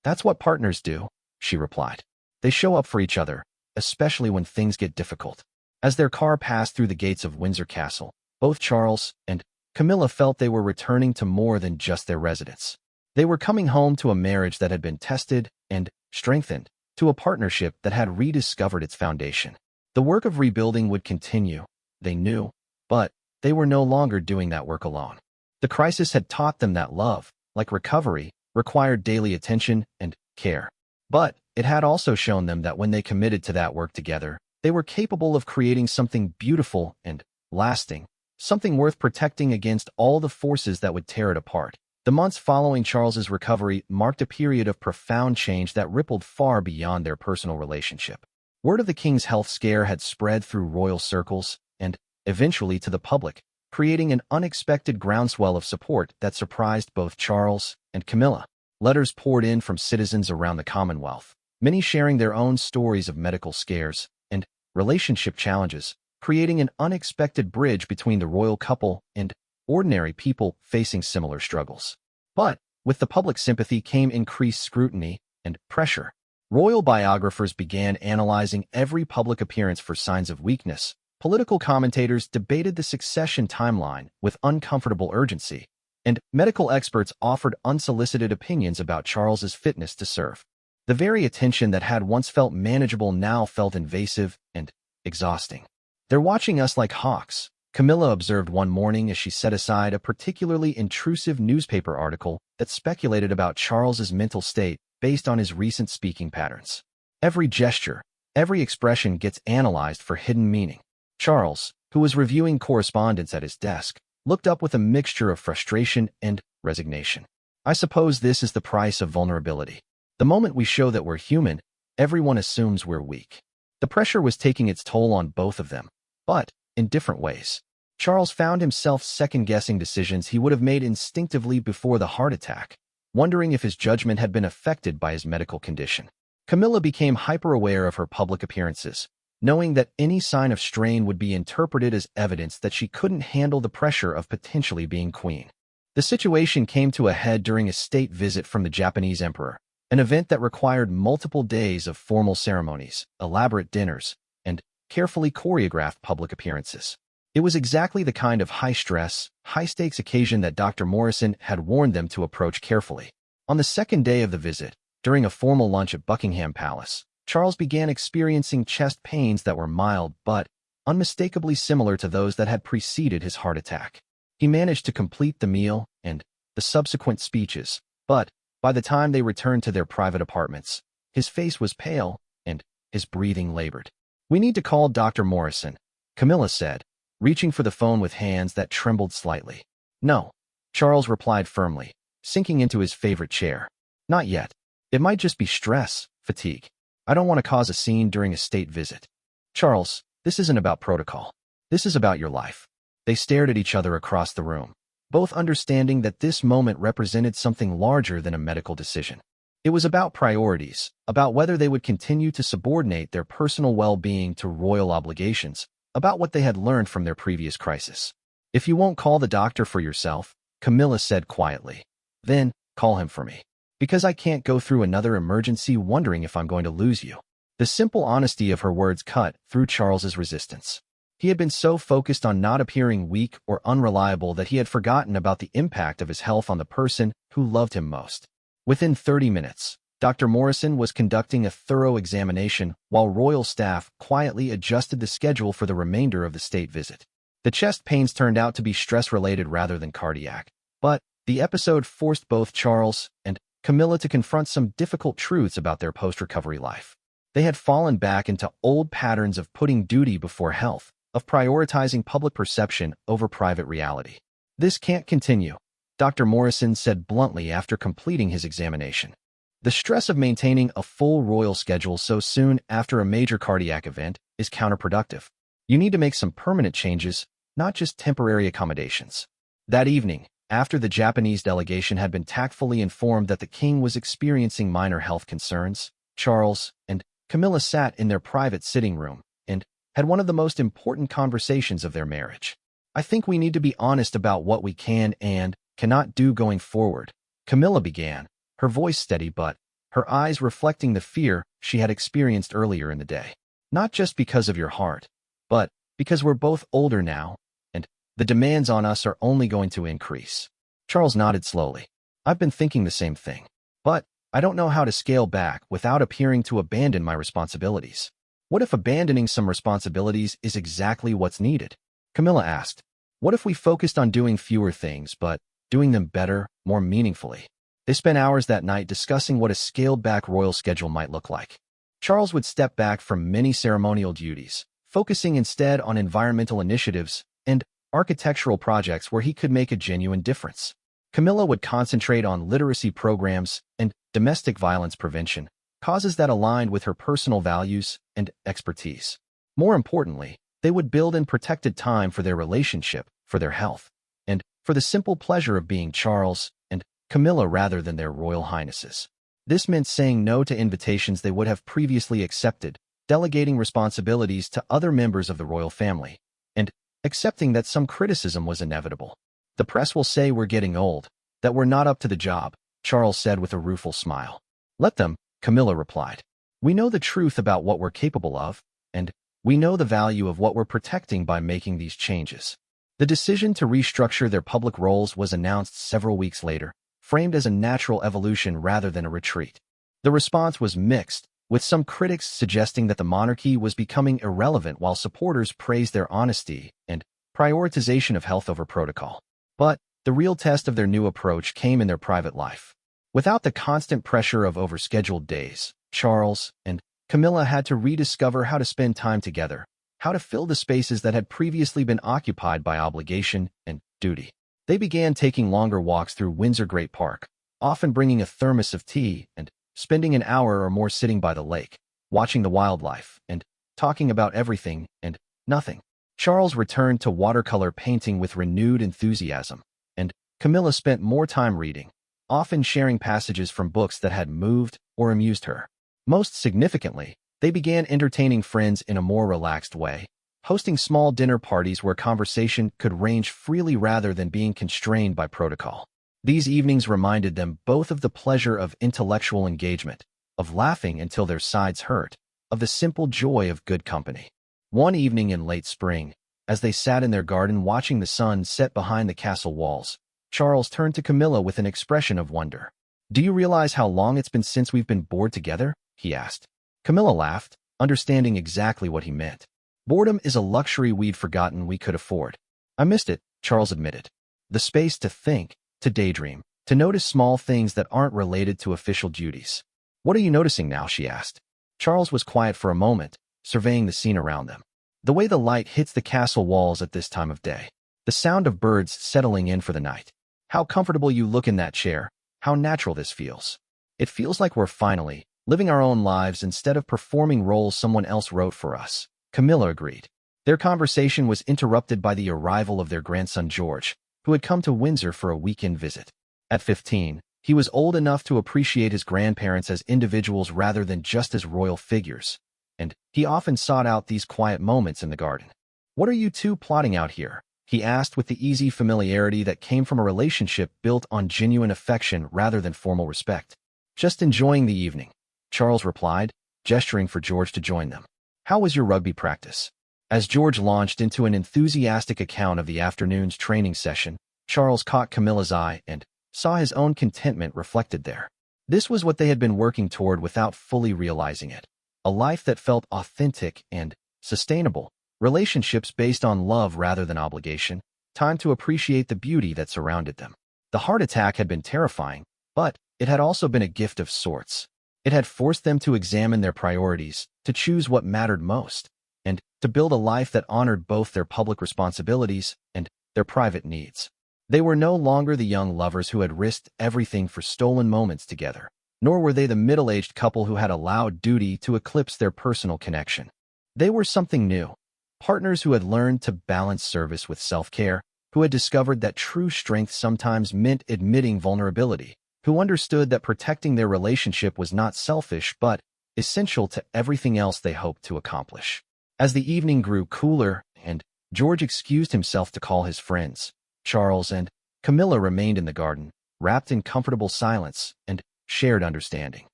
That's what partners do, she replied. They show up for each other, especially when things get difficult. As their car passed through the gates of Windsor Castle, both Charles and Camilla felt they were returning to more than just their residence. They were coming home to a marriage that had been tested and strengthened, to a partnership that had rediscovered its foundation. The work of rebuilding would continue, they knew, but they were no longer doing that work alone. The crisis had taught them that love, like recovery, required daily attention and care. But it had also shown them that when they committed to that work together, they were capable of creating something beautiful and lasting, something worth protecting against all the forces that would tear it apart. The months following Charles's recovery marked a period of profound change that rippled far beyond their personal relationship. Word of the king's health scare had spread through royal circles and, eventually, to the public, creating an unexpected groundswell of support that surprised both Charles and Camilla. Letters poured in from citizens around the Commonwealth, many sharing their own stories of medical scares and relationship challenges, creating an unexpected bridge between the royal couple and ordinary people facing similar struggles. But with the public sympathy came increased scrutiny and pressure. Royal biographers began analyzing every public appearance for signs of weakness. Political commentators debated the succession timeline with uncomfortable urgency, and medical experts offered unsolicited opinions about Charles's fitness to serve. The very attention that had once felt manageable now felt invasive and exhausting. "They're watching us like hawks," Camilla observed one morning as she set aside a particularly intrusive newspaper article that speculated about Charles's mental state based on his recent speaking patterns. Every gesture, every expression gets analyzed for hidden meaning. Charles, who was reviewing correspondence at his desk, looked up with a mixture of frustration and resignation. "I suppose this is the price of vulnerability. The moment we show that we're human, everyone assumes we're weak." The pressure was taking its toll on both of them, but in different ways. Charles found himself second-guessing decisions he would have made instinctively before the heart attack, wondering if his judgment had been affected by his medical condition. Camilla became hyper-aware of her public appearances, knowing that any sign of strain would be interpreted as evidence that she couldn't handle the pressure of potentially being queen. The situation came to a head during a state visit from the Japanese emperor, an event that required multiple days of formal ceremonies, elaborate dinners, and carefully choreographed public appearances. It was exactly the kind of high-stress, high-stakes occasion that Dr. Morrison had warned them to approach carefully. On the second day of the visit, during a formal lunch at Buckingham Palace, Charles began experiencing chest pains that were mild but unmistakably similar to those that had preceded his heart attack. He managed to complete the meal and the subsequent speeches, but by the time they returned to their private apartments, his face was pale and his breathing labored. "We need to call Dr. Morrison," Camilla said, reaching for the phone with hands that trembled slightly. "No," Charles replied firmly, sinking into his favorite chair. "Not yet. It might just be stress, fatigue. I don't want to cause a scene during a state visit." "Charles, this isn't about protocol. This is about your life." They stared at each other across the room, both understanding that this moment represented something larger than a medical decision. It was about priorities, about whether they would continue to subordinate their personal well-being to royal obligations, about what they had learned from their previous crisis. "If you won't call the doctor for yourself," Camilla said quietly, "then call him for me. Because I can't go through another emergency wondering if I'm going to lose you." The simple honesty of her words cut through Charles's resistance. He had been so focused on not appearing weak or unreliable that he had forgotten about the impact of his health on the person who loved him most. Within 30 minutes, Dr. Morrison was conducting a thorough examination while royal staff quietly adjusted the schedule for the remainder of the state visit. The chest pains turned out to be stress-related rather than cardiac, but the episode forced both Charles and Camilla to confront some difficult truths about their post-recovery life. They had fallen back into old patterns of putting duty before health, of prioritizing public perception over private reality. "This can't continue," Dr. Morrison said bluntly after completing his examination. "The stress of maintaining a full royal schedule so soon after a major cardiac event is counterproductive. You need to make some permanent changes, not just temporary accommodations." That evening, after the Japanese delegation had been tactfully informed that the king was experiencing minor health concerns, Charles and Camilla sat in their private sitting room and had one of the most important conversations of their marriage. I think we need to be honest about what we can and cannot do going forward. Camilla began, her voice steady but her eyes reflecting the fear she had experienced earlier in the day. Not just because of your heart, but because we're both older now, and the demands on us are only going to increase. Charles nodded slowly. I've been thinking the same thing. But I don't know how to scale back without appearing to abandon my responsibilities. What if abandoning some responsibilities is exactly what's needed? Camilla asked. What if we focused on doing fewer things, but doing them better, more meaningfully? They spent hours that night discussing what a scaled-back royal schedule might look like. Charles would step back from many ceremonial duties, focusing instead on environmental initiatives and architectural projects where he could make a genuine difference. Camilla would concentrate on literacy programs and domestic violence prevention, causes that aligned with her personal values and expertise. More importantly, they would build in protected time for their relationship, for their health, and for the simple pleasure of being Charles and Camilla rather than their royal highnesses. This meant saying no to invitations they would have previously accepted, delegating responsibilities to other members of the royal family, and accepting that some criticism was inevitable. The press will say we're getting old, that we're not up to the job, Charles said with a rueful smile. Let them, Camilla replied. We know the truth about what we're capable of, and we know the value of what we're protecting by making these changes. The decision to restructure their public roles was announced several weeks later, framed as a natural evolution rather than a retreat. The response was mixed, with some critics suggesting that the monarchy was becoming irrelevant while supporters praised their honesty and prioritization of health over protocol. But the real test of their new approach came in their private life. Without the constant pressure of overscheduled days, Charles and Camilla had to rediscover how to spend time together, how to fill the spaces that had previously been occupied by obligation and duty. They began taking longer walks through Windsor Great Park, often bringing a thermos of tea and spending an hour or more sitting by the lake, watching the wildlife and talking about everything and nothing. Charles returned to watercolor painting with renewed enthusiasm, and Camilla spent more time reading, often sharing passages from books that had moved or amused her. Most significantly, they began entertaining friends in a more relaxed way, hosting small dinner parties where conversation could range freely rather than being constrained by protocol. These evenings reminded them both of the pleasure of intellectual engagement, of laughing until their sides hurt, of the simple joy of good company. One evening in late spring, as they sat in their garden watching the sun set behind the castle walls, Charles turned to Camilla with an expression of wonder. Do you realize how long it's been since we've been bored together? He asked. Camilla laughed, understanding exactly what he meant. Boredom is a luxury we'd forgotten we could afford. I missed it, Charles admitted. The space to think, to daydream, to notice small things that aren't related to official duties. What are you noticing now? She asked. Charles was quiet for a moment, surveying the scene around them. The way the light hits the castle walls at this time of day. The sound of birds settling in for the night. How comfortable you look in that chair. How natural this feels. It feels like we're finally living our own lives instead of performing roles someone else wrote for us. Camilla agreed. Their conversation was interrupted by the arrival of their grandson George, who had come to Windsor for a weekend visit. At 15, he was old enough to appreciate his grandparents as individuals rather than just as royal figures, and he often sought out these quiet moments in the garden. What are you two plotting out here? He asked with the easy familiarity that came from a relationship built on genuine affection rather than formal respect. Just enjoying the evening, Charles replied, gesturing for George to join them. How was your rugby practice? As George launched into an enthusiastic account of the afternoon's training session, Charles caught Camilla's eye and saw his own contentment reflected there. This was what they had been working toward without fully realizing it. A life that felt authentic and sustainable, relationships based on love rather than obligation, time to appreciate the beauty that surrounded them. The heart attack had been terrifying, but it had also been a gift of sorts. It had forced them to examine their priorities, to choose what mattered most, and to build a life that honored both their public responsibilities and their private needs. They were no longer the young lovers who had risked everything for stolen moments together, nor were they the middle-aged couple who had allowed duty to eclipse their personal connection. They were something new, partners who had learned to balance service with self-care, who had discovered that true strength sometimes meant admitting vulnerability, who understood that protecting their relationship was not selfish but essential to everything else they hoped to accomplish. As the evening grew cooler and George excused himself to call his friends. Charles and Camilla remained in the garden, wrapped in comfortable silence and shared understanding.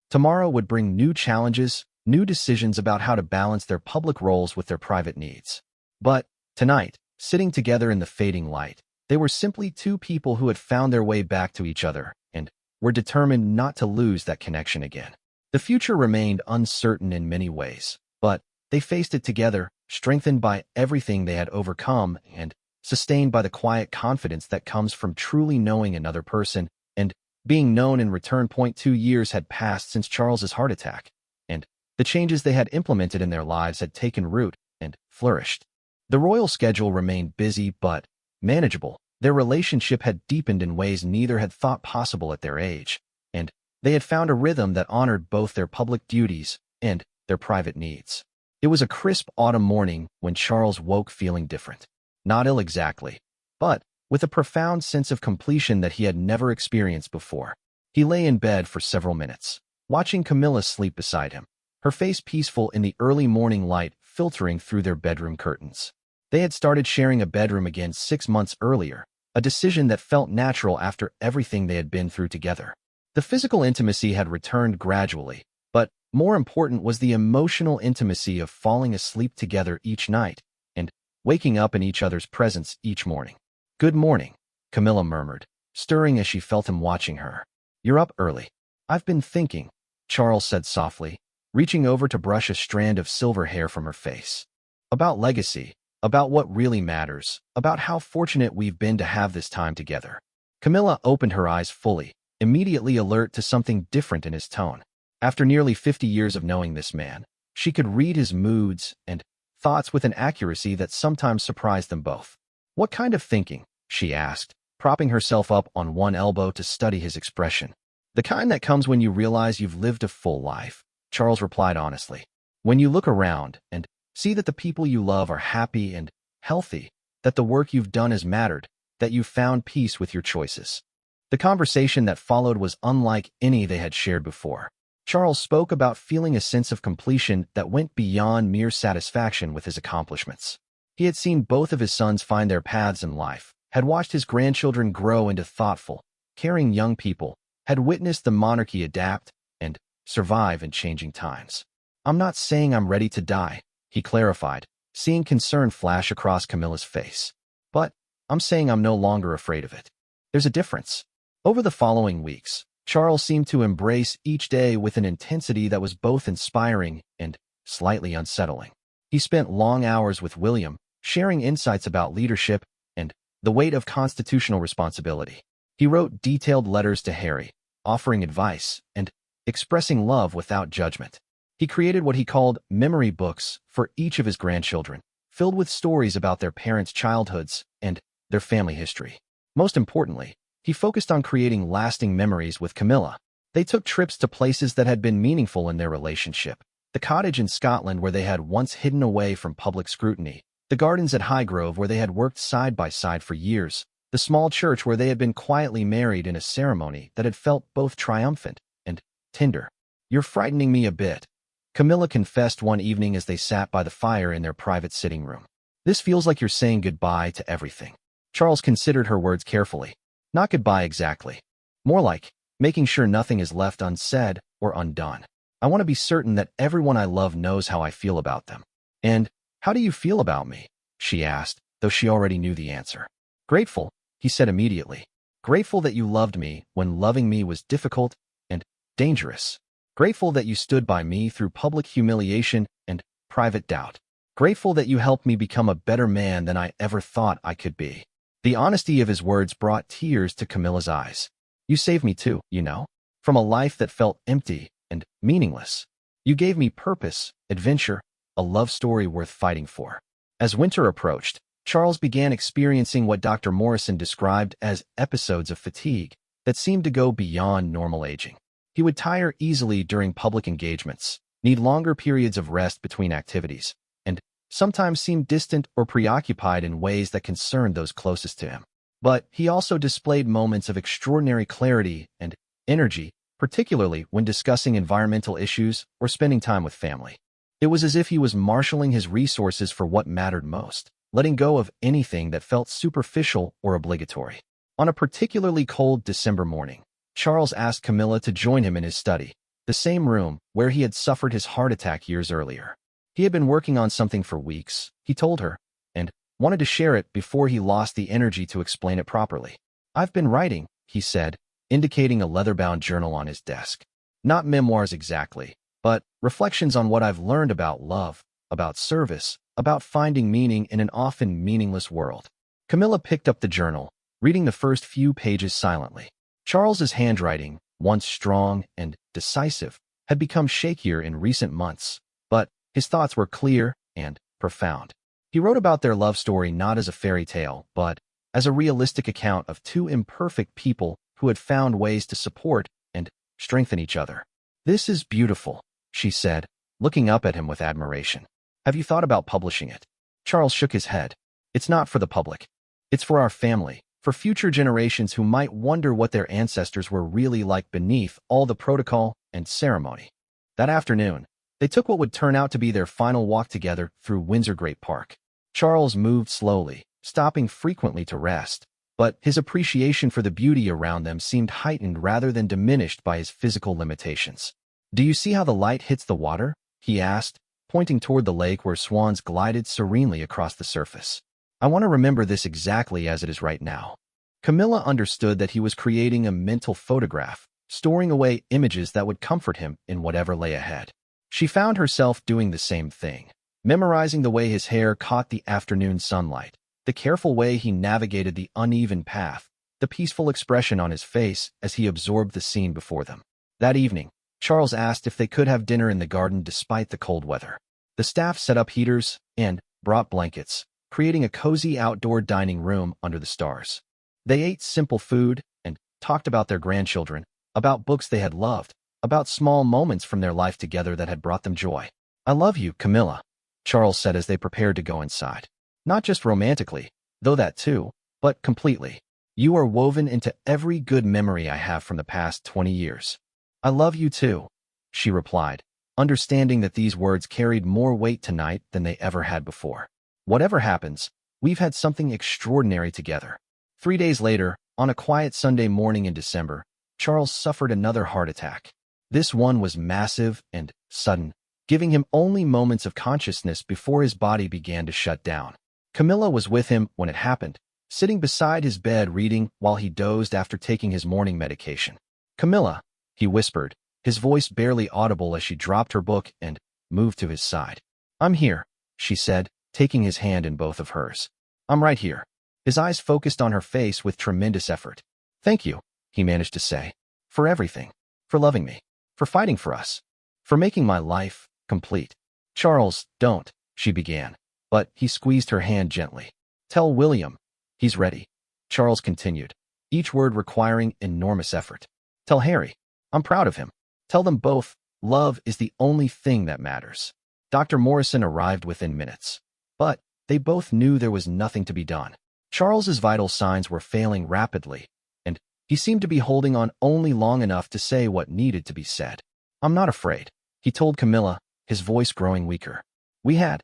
Tomorrow would bring new challenges, new decisions about how to balance their public roles with their private needs. But tonight, sitting together in the fading light, they were simply two people who had found their way back to each other and were determined not to lose that connection again. The future remained uncertain in many ways, but they faced it together, strengthened by everything they had overcome and sustained by the quiet confidence that comes from truly knowing another person and being known in return. 2 years had passed since Charles's heart attack, and the changes they had implemented in their lives had taken root and flourished. The royal schedule remained busy but manageable. Their relationship had deepened in ways neither had thought possible at their age, and they had found a rhythm that honored both their public duties and their private needs. It was a crisp autumn morning when Charles woke feeling different. Not ill exactly, but with a profound sense of completion that he had never experienced before. He lay in bed for several minutes, watching Camilla sleep beside him, her face peaceful in the early morning light filtering through their bedroom curtains. They had started sharing a bedroom again 6 months earlier, a decision that felt natural after everything they had been through together. The physical intimacy had returned gradually, but more important was the emotional intimacy of falling asleep together each night and waking up in each other's presence each morning. "Good morning," Camilla murmured, stirring as she felt him watching her. "You're up early." "I've been thinking," Charles said softly, reaching over to brush a strand of silver hair from her face. "About legacy, about what really matters, about how fortunate we've been to have this time together." Camilla opened her eyes fully, immediately alert to something different in his tone. After nearly 50 years of knowing this man, she could read his moods and thoughts with an accuracy that sometimes surprised them both. "What kind of thinking?" she asked, propping herself up on one elbow to study his expression. "The kind that comes when you realize you've lived a full life," Charles replied honestly. "When you look around and see that the people you love are happy and healthy, that the work you've done has mattered, that you've found peace with your choices." The conversation that followed was unlike any they had shared before. Charles spoke about feeling a sense of completion that went beyond mere satisfaction with his accomplishments. He had seen both of his sons find their paths in life, had watched his grandchildren grow into thoughtful, caring young people, had witnessed the monarchy adapt and survive in changing times. "I'm not saying I'm ready to die," he clarified, seeing concern flash across Camilla's face. "But I'm saying I'm no longer afraid of it." There's a difference. Over the following weeks, Charles seemed to embrace each day with an intensity that was both inspiring and slightly unsettling. He spent long hours with William, sharing insights about leadership and the weight of constitutional responsibility. He wrote detailed letters to Harry, offering advice and expressing love without judgment. He created what he called memory books for each of his grandchildren, filled with stories about their parents' childhoods and their family history. Most importantly, he focused on creating lasting memories with Camilla. They took trips to places that had been meaningful in their relationship. The cottage in Scotland where they had once hidden away from public scrutiny, the gardens at Highgrove where they had worked side by side for years, the small church where they had been quietly married in a ceremony that had felt both triumphant and tender. "You're frightening me a bit," Camilla confessed one evening as they sat by the fire in their private sitting room. "This feels like you're saying goodbye to everything." Charles considered her words carefully. "Not goodbye exactly. More like making sure nothing is left unsaid or undone. I want to be certain that everyone I love knows how I feel about them." "And how do you feel about me?" she asked, though she already knew the answer. "Grateful," he said immediately. "Grateful that you loved me when loving me was difficult and dangerous. Grateful that you stood by me through public humiliation and private doubt. Grateful that you helped me become a better man than I ever thought I could be." The honesty of his words brought tears to Camilla's eyes. "You saved me too, you know, from a life that felt empty and meaningless. You gave me purpose, adventure, a love story worth fighting for." As winter approached, Charles began experiencing what Dr. Morrison described as episodes of fatigue that seemed to go beyond normal aging. He would tire easily during public engagements, need longer periods of rest between activities, and sometimes seem distant or preoccupied in ways that concerned those closest to him. But he also displayed moments of extraordinary clarity and energy, particularly when discussing environmental issues or spending time with family. It was as if he was marshaling his resources for what mattered most. letting go of anything that felt superficial or obligatory. On a particularly cold December morning, Charles asked Camilla to join him in his study, the same room where he had suffered his heart attack years earlier. He had been working on something for weeks, he told her, and wanted to share it before he lost the energy to explain it properly. "I've been writing," he said, indicating a leather-bound journal on his desk. "Not memoirs exactly, but reflections on what I've learned about love, about service, about finding meaning in an often meaningless world." Camilla picked up the journal, reading the first few pages silently. Charles's handwriting, once strong and decisive, had become shakier in recent months, but his thoughts were clear and profound. He wrote about their love story not as a fairy tale, but as a realistic account of two imperfect people who had found ways to support and strengthen each other. "This is beautiful," she said, looking up at him with admiration. "Have you thought about publishing it?" Charles shook his head. "It's not for the public. It's for our family, for future generations who might wonder what their ancestors were really like beneath all the protocol and ceremony." That afternoon, they took what would turn out to be their final walk together through Windsor Great Park. Charles moved slowly, stopping frequently to rest, but his appreciation for the beauty around them seemed heightened rather than diminished by his physical limitations. "Do you see how the light hits the water?" he asked, pointing toward the lake where swans glided serenely across the surface. "I want to remember this exactly as it is right now." Camilla understood that he was creating a mental photograph, storing away images that would comfort him in whatever lay ahead. She found herself doing the same thing, memorizing the way his hair caught the afternoon sunlight, the careful way he navigated the uneven path, the peaceful expression on his face as he absorbed the scene before them. That evening, Charles asked if they could have dinner in the garden despite the cold weather. The staff set up heaters and brought blankets, creating a cozy outdoor dining room under the stars. They ate simple food and talked about their grandchildren, about books they had loved, about small moments from their life together that had brought them joy. "I love you, Camilla," Charles said as they prepared to go inside. "Not just romantically, though that too, but completely. You are woven into every good memory I have from the past 20 years. "I love you too," she replied, understanding that these words carried more weight tonight than they ever had before. "Whatever happens, we've had something extraordinary together." 3 days later, on a quiet Sunday morning in December, Charles suffered another heart attack. This one was massive and sudden, giving him only moments of consciousness before his body began to shut down. Camilla was with him when it happened, sitting beside his bed reading while he dozed after taking his morning medication. "Camilla," he whispered, his voice barely audible as she dropped her book and moved to his side. "I'm here," she said, taking his hand in both of hers. "I'm right here." His eyes focused on her face with tremendous effort. "Thank you," he managed to say, "for everything, for loving me, for fighting for us, for making my life complete." "Charles, don't," she began, but he squeezed her hand gently. "Tell William. He's ready," Charles continued, each word requiring enormous effort. "Tell Harry. I'm proud of him. Tell them both, love is the only thing that matters." Dr. Morrison arrived within minutes, but they both knew there was nothing to be done. Charles's vital signs were failing rapidly, and he seemed to be holding on only long enough to say what needed to be said. "I'm not afraid," he told Camilla, his voice growing weaker. We had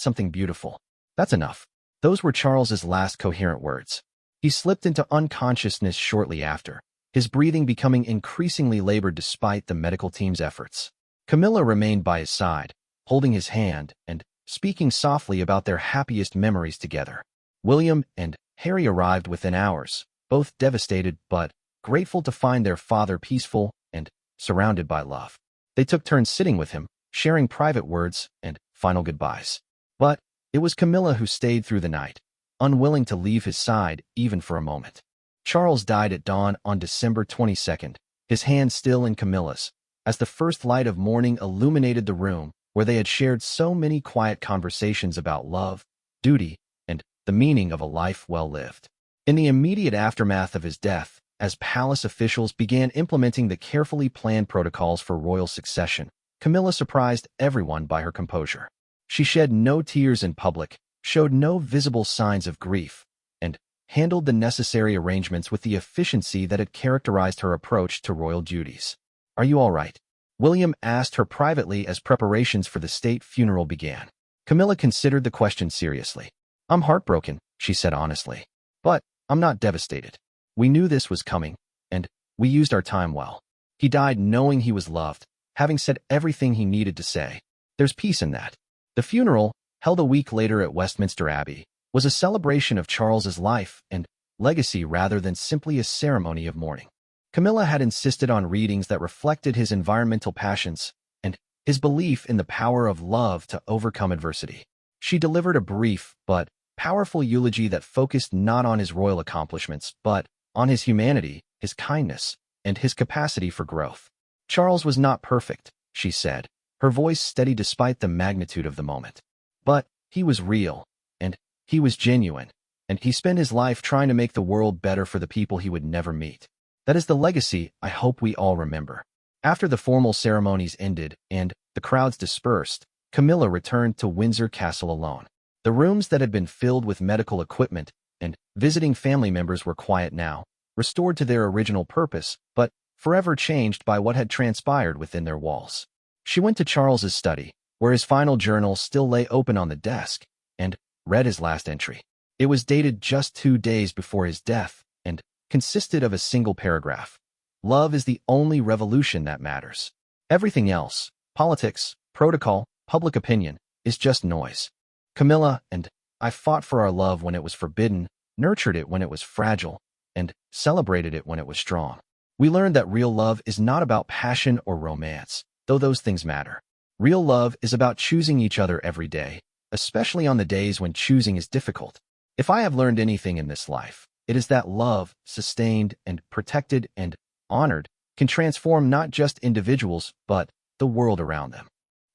something beautiful. That's enough." Those were Charles's last coherent words. He slipped into unconsciousness shortly after, his breathing becoming increasingly labored despite the medical team's efforts. Camilla remained by his side, holding his hand and speaking softly about their happiest memories together. William and Harry arrived within hours, both devastated but grateful to find their father peaceful and surrounded by love. They took turns sitting with him, sharing private words and final goodbyes. But it was Camilla who stayed through the night, unwilling to leave his side even for a moment. Charles died at dawn on December 22nd, his hand still in Camilla's, as the first light of morning illuminated the room where they had shared so many quiet conversations about love, duty, and the meaning of a life well lived. In the immediate aftermath of his death, as palace officials began implementing the carefully planned protocols for royal succession, Camilla surprised everyone by her composure. She shed no tears in public, showed no visible signs of grief, and handled the necessary arrangements with the efficiency that had characterized her approach to royal duties. "Are you all right?" William asked her privately as preparations for the state funeral began. Camilla considered the question seriously. I'm heartbroken, she said honestly. But I'm not devastated. We knew this was coming, and we used our time well. He died knowing he was loved, having said everything he needed to say. There's peace in that. The funeral, held a week later at Westminster Abbey, was a celebration of Charles's life and legacy rather than simply a ceremony of mourning. Camilla had insisted on readings that reflected his environmental passions and his belief in the power of love to overcome adversity. She delivered a brief but powerful eulogy that focused not on his royal accomplishments, but on his humanity, his kindness, and his capacity for growth. Charles was not perfect, she said, her voice steady despite the magnitude of the moment. But he was real, and he was genuine, and he spent his life trying to make the world better for the people he would never meet. That is the legacy I hope we all remember. After the formal ceremonies ended and the crowds dispersed, Camilla returned to Windsor Castle alone. The rooms that had been filled with medical equipment and visiting family members were quiet now, restored to their original purpose, but forever changed by what had transpired within their walls. She went to Charles's study, where his final journal still lay open on the desk, and read his last entry. It was dated just 2 days before his death and consisted of a single paragraph. Love is the only revolution that matters. Everything else, politics, protocol, public opinion, is just noise. Camilla and I fought for our love when it was forbidden, nurtured it when it was fragile, and celebrated it when it was strong. We learned that real love is not about passion or romance, though those things matter. Real love is about choosing each other every day, especially on the days when choosing is difficult. If I have learned anything in this life, it is that love, sustained and protected and honored, can transform not just individuals, but the world around them.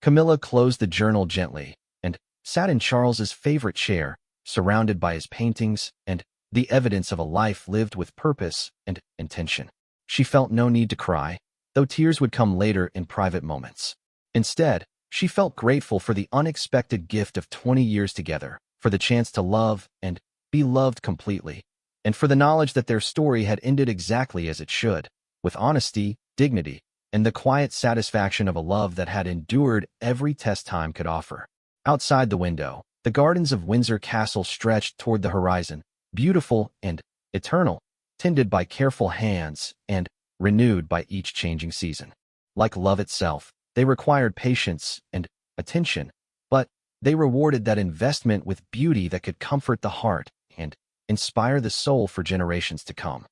Camilla closed the journal gently and sat in Charles's favorite chair, surrounded by his paintings and the evidence of a life lived with purpose and intention. She felt no need to cry, though tears would come later in private moments. Instead, she felt grateful for the unexpected gift of 20 years together, for the chance to love and be loved completely, and for the knowledge that their story had ended exactly as it should, with honesty, dignity, and the quiet satisfaction of a love that had endured every test time could offer. Outside the window, the gardens of Windsor Castle stretched toward the horizon, beautiful and eternal, tended by careful hands and renewed by each changing season. Like love itself, they required patience and attention, but they rewarded that investment with beauty that could comfort the heart and inspire the soul for generations to come.